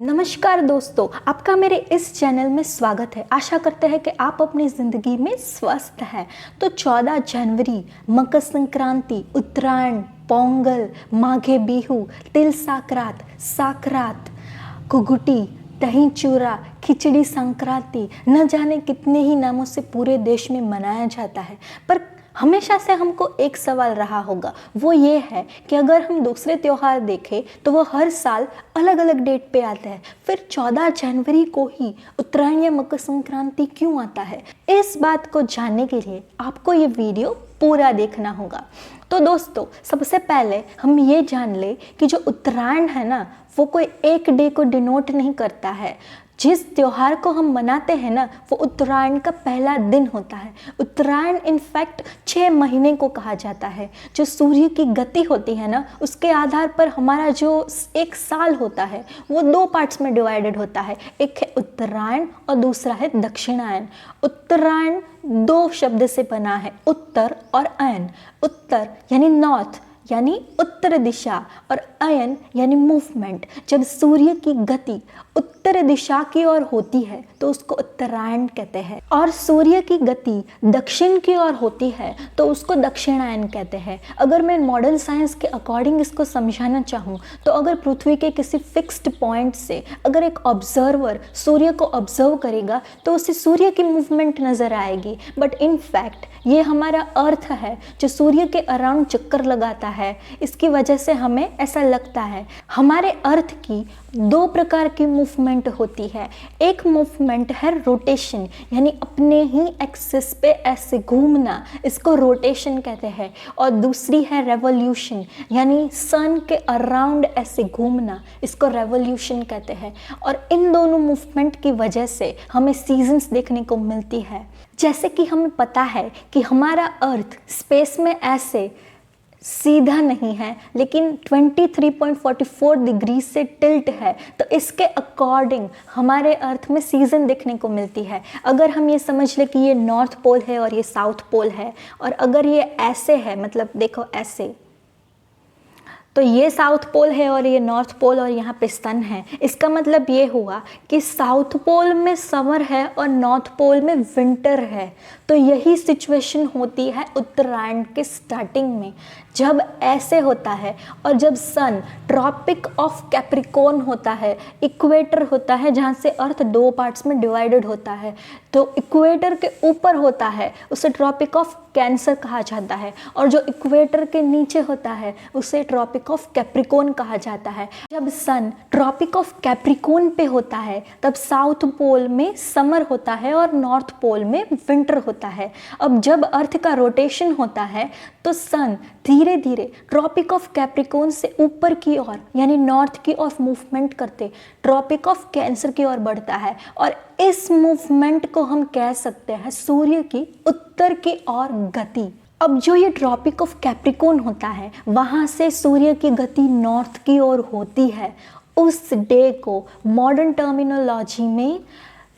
नमस्कार दोस्तों, आपका मेरे इस चैनल में स्वागत है। आशा करते हैं कि आप अपनी ज़िंदगी में स्वस्थ हैं। तो 14 जनवरी, मकर संक्रांति, उत्तरायण, पोंगल, माघे बिहू, तिल साकरात, साकरात, कुगुटी, दही चूरा, खिचड़ी संक्रांति, न जाने कितने ही नामों से पूरे देश में मनाया जाता है। पर हमेशा से हमको एक सवाल रहा होगा, वो ये है कि अगर हम दूसरे त्योहार देखें तो वो हर साल अलग अलग डेट पे आते हैं, फिर 14 जनवरी को ही उत्तरायण या मकर संक्रांति क्यों आता है? इस बात को जानने के लिए आपको ये वीडियो पूरा देखना होगा। तो दोस्तों, सबसे पहले हम ये जान ले कि जो उत्तरायण है ना, वो कोई एक डे को डिनोट नहीं करता है। जिस त्योहार को हम मनाते हैं ना, वो उत्तरायण का पहला दिन होता है। उत्तरायण इनफैक्ट 6 महीने को कहा जाता है। जो सूर्य की गति होती है ना, उसके आधार पर हमारा जो एक साल होता है वो 2 पार्ट्स में डिवाइडेड होता है। एक है उत्तरायण और दूसरा है दक्षिणायन। उत्तरायण 2 शब्द से बना है, उत्तर और अयन। उत्तर यानी नॉर्थ, यानी उत्तर दिशा, और अयन यानी मूवमेंट। जब सूर्य की गति उत्तर दिशा की ओर होती है तो उसको उत्तरायण कहते हैं, और सूर्य की गति दक्षिण की ओर होती है तो उसको दक्षिणायन कहते हैं। अगर मैं मॉडर्न साइंस के अकॉर्डिंग इसको समझाना चाहूँ तो अगर पृथ्वी के किसी फिक्स्ड पॉइंट से अगर एक ऑब्जर्वर सूर्य को ऑब्जर्व करेगा तो उसे सूर्य की मूवमेंट नज़र आएगी, बट इन फैक्ट ये हमारा अर्थ है जो सूर्य के अराउंड चक्कर लगाता है। इसकी वजह से हमें ऐसा लगता है। हमारे अर्थ की 2 प्रकार की मूवमेंट होती है। एक मूवमेंट है रोटेशन, यानी अपने ही एक्सिस पे ऐसे घूमना, इसको रोटेशन कहते हैं। और दूसरी है रेवोल्यूशन, यानी सन के अराउंड ऐसे घूमना, इसको रेवोल्यूशन कहते हैं। और इन दोनों मूवमेंट की वजह से हमें सीजन्स देखने को मिलती है। जैसे कि हमें पता है कि हमारा अर्थ स्पेस में ऐसे सीधा नहीं है, लेकिन 23.44 डिग्री से टिल्ट है, तो इसके अकॉर्डिंग हमारे अर्थ में सीज़न देखने को मिलती है। अगर हम ये समझ लें कि ये नॉर्थ पोल है और ये साउथ पोल है, और अगर ये ऐसे है, मतलब देखो ऐसे, तो ये साउथ पोल है और ये नॉर्थ पोल और यहाँ पे सन है। इसका मतलब ये हुआ कि साउथ पोल में समर है और नॉर्थ पोल में विंटर है। तो यही सिचुएशन होती है उत्तरायण के स्टार्टिंग में, जब ऐसे होता है। और जब सन ट्रॉपिक ऑफ कैप्रिकॉर्न होता है, इक्वेटर होता है जहाँ से अर्थ 2 पार्ट्स में डिवाइडेड होता है, तो इक्वेटर के ऊपर होता है उसे ट्रॉपिक ऑफ कैंसर कहा जाता है, और जो इक्वेटर के नीचे होता है उसे ट्रॉपिक ऑफ कैप्रिकॉर्न कहा जाता है। जब सन ट्रॉपिक ऑफ कैप्रिकॉर्न पे होता है तब साउथ पोल में समर होता है और नॉर्थ पोल में विंटर होता है। अब जब अर्थ का रोटेशन होता है तो सन धीरे धीरे ट्रॉपिक ऑफ कैप्रिकॉर्न से ऊपर की ओर, यानी नॉर्थ की ओर मूवमेंट करते ट्रॉपिक ऑफ कैंसर की ओर बढ़ता है, और इस मूवमेंट को हम कह सकते हैं सूर्य की उत्तर की ओर गति। अब जो ये ट्रॉपिक ऑफ कैप्रिकॉर्न होता है, वहाँ से सूर्य की गति नॉर्थ की ओर होती है। उस डे को मॉडर्न टर्मिनोलॉजी में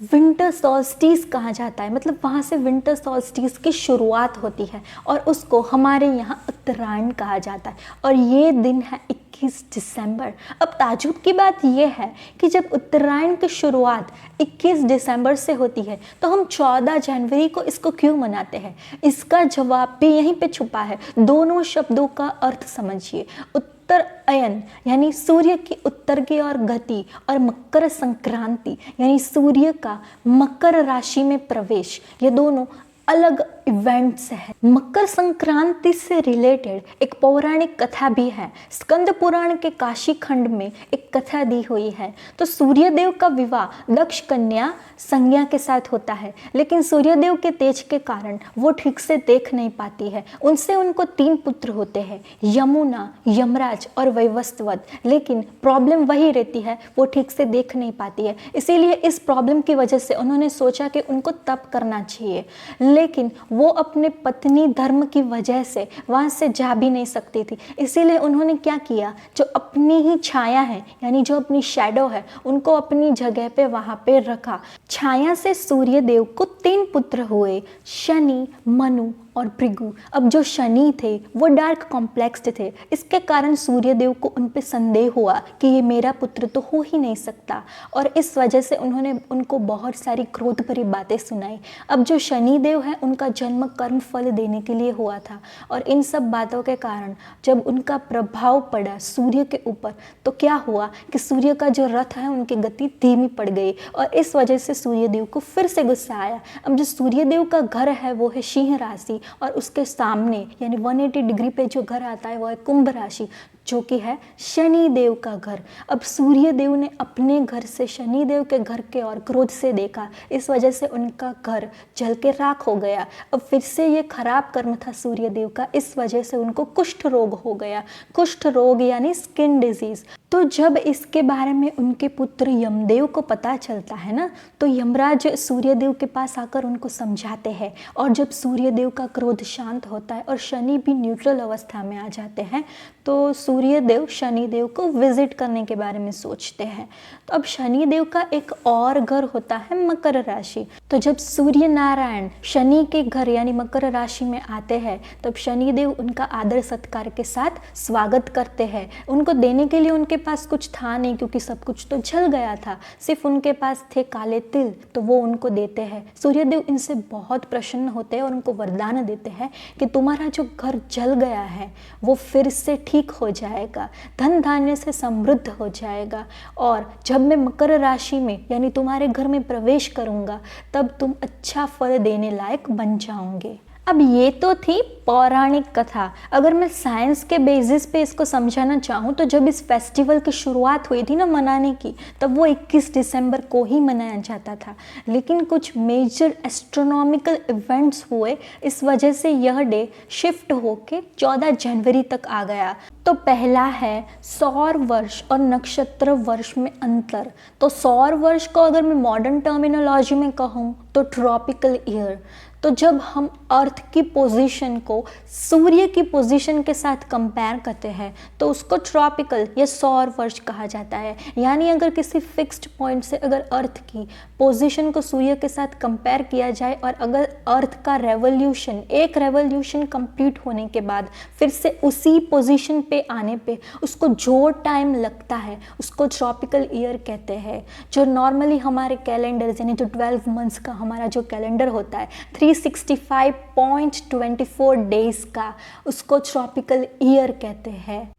विंटर सॉल्स्टिस कहा जाता है, मतलब वहाँ से विंटर सॉल्स्टिस की शुरुआत होती है, और उसको हमारे यहाँ उत्तरायण कहा जाता है। और ये दिन है 21 दिसंबर। अब ताज्जुब की बात यह है कि जब उत्तरायण की शुरुआत 21 दिसंबर से होती है तो हम 14 जनवरी को इसको क्यों मनाते हैं? इसका जवाब भी यहीं पे छुपा है। दोनों शब्दों का अर्थ समझिए। उत्तर अयन यानी सूर्य की उत्तर की ओर गति, और मकर संक्रांति यानी सूर्य का मकर राशि में प्रवेश, ये दोनों अलग इवेंट्स है। मकर संक्रांति से रिलेटेड एक पौराणिक कथा भी है। स्कंद पुराण के काशी खंड में एक कथा दी हुई है। तो सूर्यदेव का विवाह दक्ष कन्या संज्ञा के साथ होता है, लेकिन सूर्यदेव के तेज के कारण वो ठीक से देख नहीं पाती है। उनसे उनको 3 पुत्र होते हैं, यमुना, यमराज और वैवस्वत। लेकिन प्रॉब्लम वही रहती है, वो ठीक से देख नहीं पाती है। इसीलिए इस प्रॉब्लम की वजह से उन्होंने सोचा कि उनको तप करना चाहिए, लेकिन वो अपने पत्नी धर्म की वजह से वहाँ से जा भी नहीं सकती थी। इसीलिए उन्होंने क्या किया, जो अपनी ही छाया है, यानी जो अपनी शैडो है, उनको अपनी जगह पे वहाँ पे रखा। छाया से सूर्यदेव को 3 पुत्र हुए, शनि, मनु और भृगु। अब जो शनि थे वो डार्क कॉम्प्लेक्स्ड थे, इसके कारण सूर्यदेव को उन पे संदेह हुआ कि ये मेरा पुत्र तो हो ही नहीं सकता, और इस वजह से उन्होंने उनको बहुत सारी क्रोध भरी बातें सुनाई। अब जो शनिदेव है उनका जन्म कर्म फल देने के लिए हुआ था, और इन सब बातों के कारण जब उनका प्रभाव पड़ा सूर्य के ऊपर तो क्या हुआ कि सूर्य का जो रथ है उनकी गति धीमी पड़ गई, और इस वजह से सूर्यदेव को फिर से गुस्सा आया। अब जो सूर्यदेव का घर है वो है सिंह राशि, और उसके सामने यानी 180 डिग्री पे जो घर आता है वो है कुंभ राशि, जो कि है शनिदेव का घर। अब सूर्यदेव ने अपने घर से शनिदेव के घर के और क्रोध से देखा, इस वजह से उनका घर जल के राख हो गया। अब फिर से ये खराब कर्म था सूर्यदेव का, इस वजह से उनको कुष्ठ रोग हो गया। कुष्ठ रोग यानी स्किन डिजीज। तो जब इसके बारे में उनके पुत्र यमदेव को पता चलता है ना, तो यमराज सूर्यदेव के पास आकर उनको समझाते हैं, और जब सूर्यदेव का क्रोध शांत होता है और शनि भी न्यूट्रल अवस्था में आ जाते हैं, तो सूर्यदेव शनिदेव को विजिट करने के बारे में सोचते हैं। तो अब शनिदेव का एक और घर होता है मकर राशि। तो जब सूर्य नारायण शनि के घर यानी मकर राशि में आते हैं, तब शनिदेव उनका आदर सत्कार के साथ स्वागत करते हैं। उनको देने के लिए उनके पास कुछ था नहीं, क्योंकि सब कुछ तो जल गया था, सिर्फ उनके पास थे काले तिल, तो वो उनको देते हैं। सूर्यदेव इनसे बहुत प्रसन्न होते हैं और उनको वरदान देते हैं कि तुम्हारा जो घर जल गया है वो फिर से ठीक हो जाएगा, धन धान्य से समृद्ध हो जाएगा, और जब मैं मकर राशि में यानी तुम्हारे घर में प्रवेश करूंगा तब तुम अच्छा फल देने लायक बन जाओगे। अब ये तो थी पौराणिक कथा। अगर मैं साइंस के बेसिस पे इसको समझाना चाहूँ तो जब इस फेस्टिवल की शुरुआत हुई थी ना मनाने की, तब वो 21 दिसंबर को ही मनाया जाता था, लेकिन कुछ मेजर एस्ट्रोनॉमिकल इवेंट्स हुए, इस वजह से यह डे शिफ्ट होके 14 जनवरी तक आ गया। तो पहला है सौर वर्ष और नक्षत्र वर्ष में अंतर। तो सौर वर्ष को अगर मैं मॉडर्न टर्मिनोलॉजी में कहूँ तो ट्रॉपिकल ईयर। तो जब हम अर्थ की पोजीशन को सूर्य की पोजीशन के साथ कंपेयर करते हैं तो उसको ट्रॉपिकल या सौर वर्ष कहा जाता है। यानी अगर किसी फिक्स्ड पॉइंट से अगर अर्थ की पोजीशन को सूर्य के साथ कंपेयर किया जाए, और अगर अर्थ का रेवोल्यूशन एक रेवोल्यूशन कंप्लीट होने के बाद फिर से उसी पोजीशन पे आने पे उसको जो टाइम लगता है उसको ट्रॉपिकल ईयर कहते हैं। जो नॉर्मली हमारे कैलेंडर यानी जो 12 मंथ्स का हमारा जो कैलेंडर होता है 365.24 डेज का, उसको ट्रॉपिकल ईयर कहते हैं।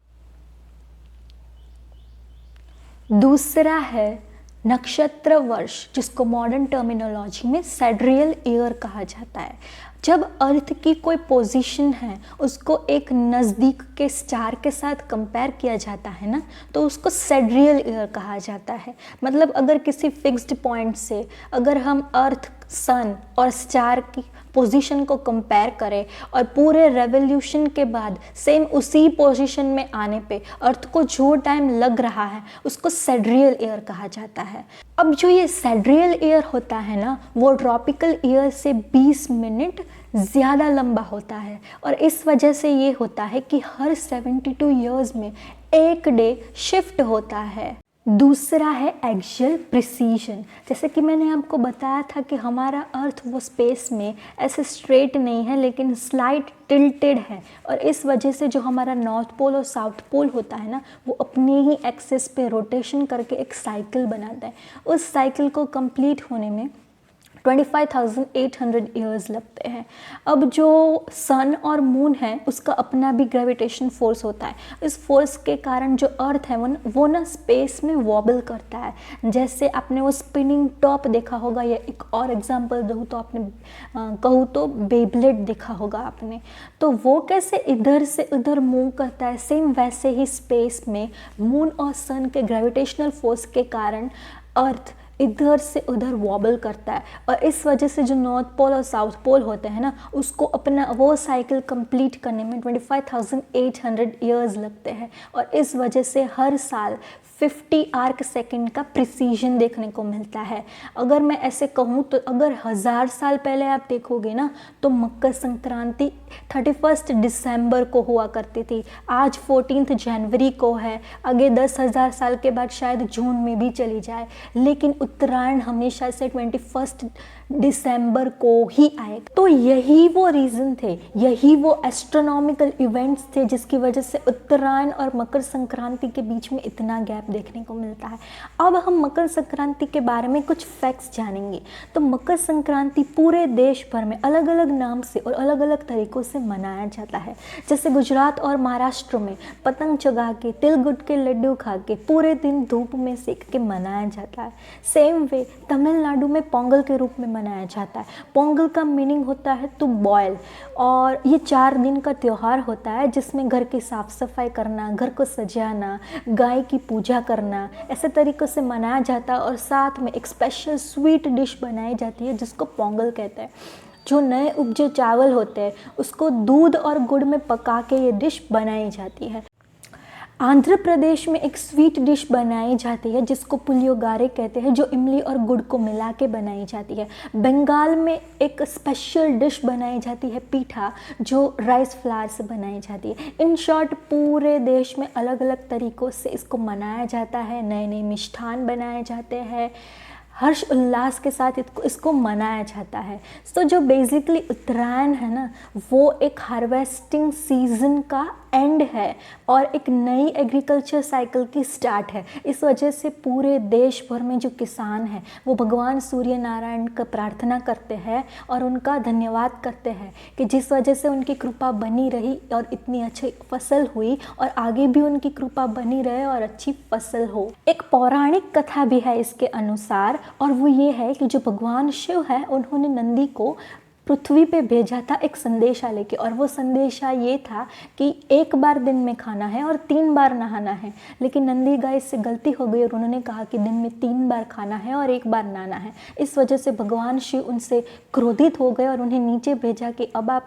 दूसरा है नक्षत्र वर्ष, जिसको मॉडर्न टर्मिनोलॉजी में सैड्रियल ईयर कहा जाता है। जब अर्थ की कोई पोजीशन है उसको एक नज़दीक के स्टार के साथ कंपेयर किया जाता है ना, तो उसको सैड्रियल ईयर कहा जाता है। मतलब अगर किसी फिक्स्ड पॉइंट से अगर हम अर्थ, सन और स्टार की पोजीशन को कंपेयर करें और पूरे रेवोल्यूशन के बाद सेम उसी पोजीशन में आने पे अर्थ को जो टाइम लग रहा है उसको सैड्रियल ईयर कहा जाता है। अब जो ये सैड्रियल ईयर होता है ना, वो ट्रॉपिकल ईयर से 20 मिनट ज़्यादा लंबा होता है, और इस वजह से ये होता है कि हर 72 ईयर्स में एक डे शिफ्ट होता है। दूसरा है एक्सियल प्रिसीजन। जैसे कि मैंने आपको बताया था कि हमारा अर्थ वो स्पेस में ऐसे स्ट्रेट नहीं है लेकिन स्लाइट टिल्टेड है, और इस वजह से जो हमारा नॉर्थ पोल और साउथ पोल होता है ना, वो अपने ही एक्सिस पे रोटेशन करके एक साइकिल बनाता है। उस साइकिल को कंप्लीट होने में 25,800 ईयर्स लगते हैं। अब जो सन और मून है उसका अपना भी ग्रेविटेशन फोर्स होता है। इस फोर्स के कारण जो अर्थ है वो ना स्पेस में वॉबल करता है। जैसे आपने वो स्पिनिंग टॉप देखा होगा, या एक और एग्जांपल दूँ तो आपने कहूँ तो बेब्लेड देखा होगा आपने। तो वो कैसे इधर से उधर मूव करता है, सेम वैसे ही स्पेस में मून और सन के ग्रेविटेशनल फोर्स के कारण अर्थ इधर से उधर वॉबल करता है, और इस वजह से जो नॉर्थ पोल और साउथ पोल होते हैं ना, उसको अपना वो साइकिल कंप्लीट करने में 25,800 ईयर्स लगते हैं। और इस वजह से हर साल 50 आर्क सेकंड का प्रिसीजन देखने को मिलता है। अगर मैं ऐसे कहूँ तो अगर 1000 साल पहले आप देखोगे ना तो मकर संक्रांति 31 दिसंबर को हुआ करती थी, आज 14 जनवरी को है, आगे 10,000 साल के बाद शायद जून में भी चली जाए, लेकिन उत्तरायण हमेशा से 21 दिसंबर को ही आएगा। तो यही वो रीज़न थे, यही वो एस्ट्रोनॉमिकल इवेंट्स थे जिसकी वजह से उत्तरायण और मकर संक्रांति के बीच में इतना गैप देखने को मिलता है। अब हम मकर संक्रांति के बारे में कुछ फैक्ट्स जानेंगे। तो मकर संक्रांति पूरे देश भर में अलग अलग नाम से और अलग अलग तरीक़ों से मनाया जाता है। जैसे गुजरात और महाराष्ट्र में पतंग चगा के, तिल गुड़ के लड्डू खा के, पूरे दिन धूप में सेक के मनाया जाता है। सेम वे तमिलनाडु में पोंगल के रूप में मनाया जाता है। पोंगल का मीनिंग होता है टू बॉयल, और ये 4 दिन का त्यौहार होता है जिसमें घर की साफ सफाई करना, घर को सजाना, गाय की पूजा करना, ऐसे तरीक़ों से मनाया जाता है। और साथ में एक स्पेशल स्वीट डिश बनाई जाती है जिसको पोंगल कहते हैं। जो नए उपजे चावल होते हैं उसको दूध और गुड़ में पका के ये डिश बनाई जाती है। आंध्र प्रदेश में एक स्वीट डिश बनाई जाती है जिसको पुलियोगारे कहते हैं, जो इमली और गुड़ को मिला के बनाई जाती है। बंगाल में एक स्पेशल डिश बनाई जाती है पीठा, जो राइस फ्लावर से बनाई जाती है। इन शॉर्ट पूरे देश में अलग अलग तरीक़ों से इसको मनाया जाता है, नए नए मिष्ठान बनाए जाते हैं, हर्ष उल्लास के साथ इसको मनाया जाता है। तो जो बेसिकली उत्तरायण है ना, वो एक हार्वेस्टिंग सीजन का एंड है और एक नई एग्रीकल्चर साइकिल की स्टार्ट है। इस वजह से पूरे देश भर में जो किसान हैं वो भगवान सूर्य नारायण का प्रार्थना करते हैं और उनका धन्यवाद करते हैं कि जिस वजह से उनकी कृपा बनी रही और इतनी अच्छी फसल हुई, और आगे भी उनकी कृपा बनी रहे और अच्छी फसल हो। एक पौराणिक कथा भी है इसके अनुसार, और वो ये है कि जो भगवान शिव है उन्होंने नंदी को पृथ्वी पे भेजा था एक संदेशा लेके, और वो संदेशा ये था कि 1 बार दिन में खाना है और 3 बार नहाना है। लेकिन नंदी गाय से गलती हो गई और उन्होंने कहा कि दिन में 3 बार खाना है और 1 बार नहाना है। इस वजह से भगवान शिव उनसे क्रोधित हो गए और उन्हें नीचे भेजा कि अब आप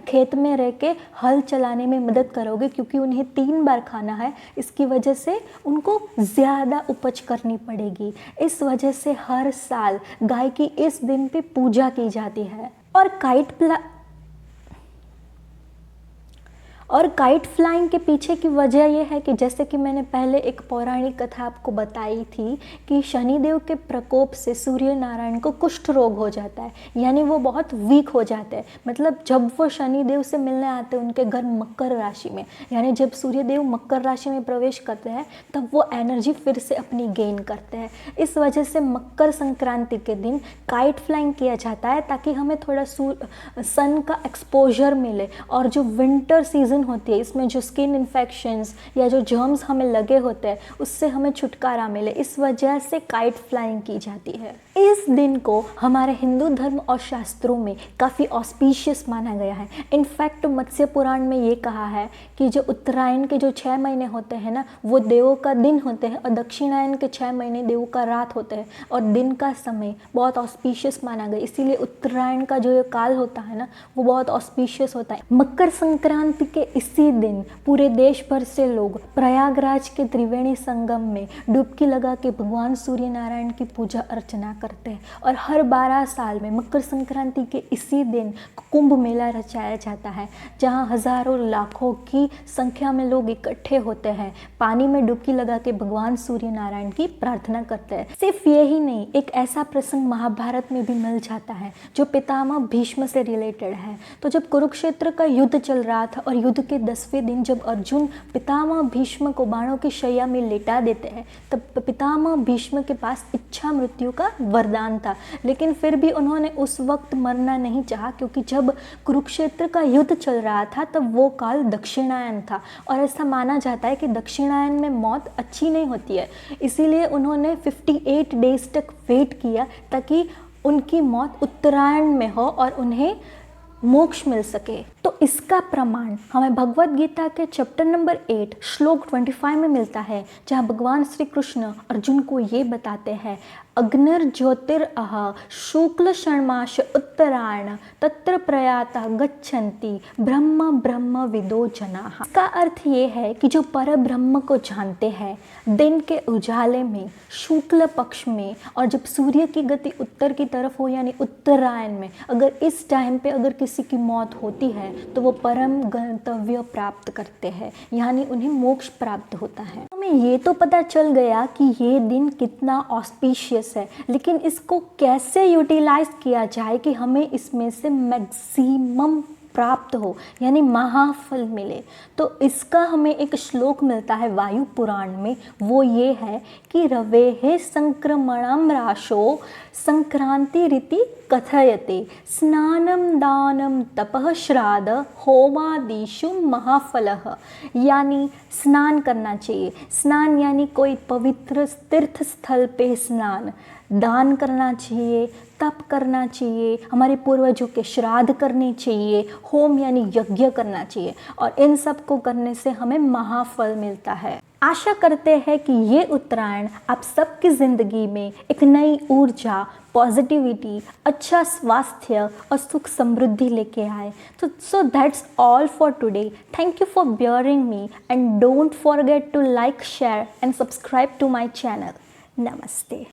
खेत में रह के हल चलाने में मदद करोगे, क्योंकि उन्हें 3 बार खाना है। इसकी वजह से उनको ज़्यादा उपज करनी पड़ेगी। इस वजह से हर साल गाय की इस दिन पे पूजा की जाती है। और काइट फ्लाइंग के पीछे की वजह यह है कि जैसे कि मैंने पहले एक पौराणिक कथा आपको बताई थी कि शनिदेव के प्रकोप से सूर्य नारायण को कुष्ठ रोग हो जाता है, यानी वो बहुत वीक हो जाते हैं। मतलब जब वो शनिदेव से मिलने आते हैं उनके घर मकर राशि में, यानी जब सूर्यदेव मकर राशि में प्रवेश करते हैं तब वो एनर्जी फिर से अपनी गेन करते हैं। इस वजह से मकर संक्रांति के दिन काइट फ्लाइंग किया जाता है ताकि हमें थोड़ा सन का एक्सपोजर मिले, और जो विंटर सीजन होती है इसमें जो स्किन इन्फेक्शंस या जो जर्म्स हमें लगे होते हैं उससे हमें छुटकारा मिले। इस वजह से काइट फ्लाइंग की जाती है। इस दिन को हमारे हिंदू धर्म और शास्त्रों में काफ़ी ऑस्पिशियस माना गया है। इनफैक्ट मत्स्य पुराण में ये कहा है कि जो उत्तरायण के जो 6 महीने होते हैं ना वो देवों का दिन होते हैं, और दक्षिणायन के 6 महीने देवों का रात होते हैं, और दिन का समय बहुत ऑस्पिशियस माना गया। इसीलिए उत्तरायण का जो ये काल होता है ना वो बहुत ऑस्पिशियस होता है। मकर संक्रांति के इसी दिन पूरे देश भर से लोग प्रयागराज के त्रिवेणी संगम में डुबकी लगा के भगवान सूर्य नारायण की पूजा अर्चना करते हैं। और हर 12 साल में मकर संक्रांति के इसी दिन कुंभ मेला रचाया जाता है, जहां हजारों लाखों की संख्या में लोग इकट्ठे होते हैं, पानी में डुबकी लगा के भगवान सूर्य नारायण की प्रार्थना करते हैं। सिर्फ यही नहीं, एक ऐसा प्रसंग महाभारत में भी मिल जाता है जो पितामह भीष्म से रिलेटेड है। तो जब कुरुक्षेत्र का युद्ध चल रहा था और युद्ध के 10वें दिन जब अर्जुन पितामह भीष्म को बाणों की शैया में लेटा देते हैं, तब पितामह भीष्म के पास इच्छा मृत्यु का वरदान था, लेकिन फिर भी उन्होंने उस वक्त मरना नहीं चाहा, क्योंकि जब कुरुक्षेत्र का युद्ध चल रहा था तब वो काल दक्षिणायन था, और ऐसा माना जाता है कि दक्षिणायन में मौत अच्छी नहीं होती है। इसीलिए उन्होंने 58 डेज तक वेट किया ताकि उनकी मौत उत्तरायण में हो और उन्हें मोक्ष मिल सके। तो इसका प्रमाण हमें भगवत गीता के चैप्टर नंबर 8 श्लोक 25 में मिलता है, जहाँ भगवान श्री कृष्ण अर्जुन को ये बताते हैं, अग्निर्ज्योतिरअह शुक्ल षण्मास उत्तरायण तत्र प्रयाता गच्छन्ति ब्रह्म ब्रह्म विदो जनाः। इसका अर्थ ये है कि जो पर ब्रह्म को जानते हैं, दिन के उजाले में शुक्ल पक्ष में, और जब सूर्य की गति उत्तर की तरफ हो यानी उत्तरायण में, अगर इस टाइम पे अगर किसी की मौत होती है तो वो परम गंतव्य प्राप्त करते हैं, यानी उन्हें मोक्ष प्राप्त होता है। हमें ये तो पता चल गया कि ये दिन कितना ऑस्पिशियस है, लेकिन इसको कैसे यूटिलाइज किया जाए कि हमें इसमें से मैक्सिमम प्राप्त हो, यानी महाफल मिले। तो इसका हमें एक श्लोक मिलता है वायु पुराण में, वो ये है कि रवेः संक्रमणम राशो संक्रांति रीति कथयते स्नानम दानम तपः श्राद्ध होमादिषु महाफलः। यानी स्नान करना चाहिए, स्नान यानी कोई पवित्र तीर्थ स्थल पे स्नान, दान करना चाहिए, तप करना चाहिए, हमारे पूर्वजों के श्राद्ध करने चाहिए, होम यानी यज्ञ करना चाहिए, और इन सब को करने से हमें महाफल मिलता है। आशा करते हैं कि ये उत्तरायण आप सबकी ज़िंदगी में एक नई ऊर्जा, पॉजिटिविटी, अच्छा स्वास्थ्य और सुख समृद्धि लेके आए। तो so that's all for today. Thank you for bearing me and don't forget to like, share and subscribe to my channel. नमस्ते।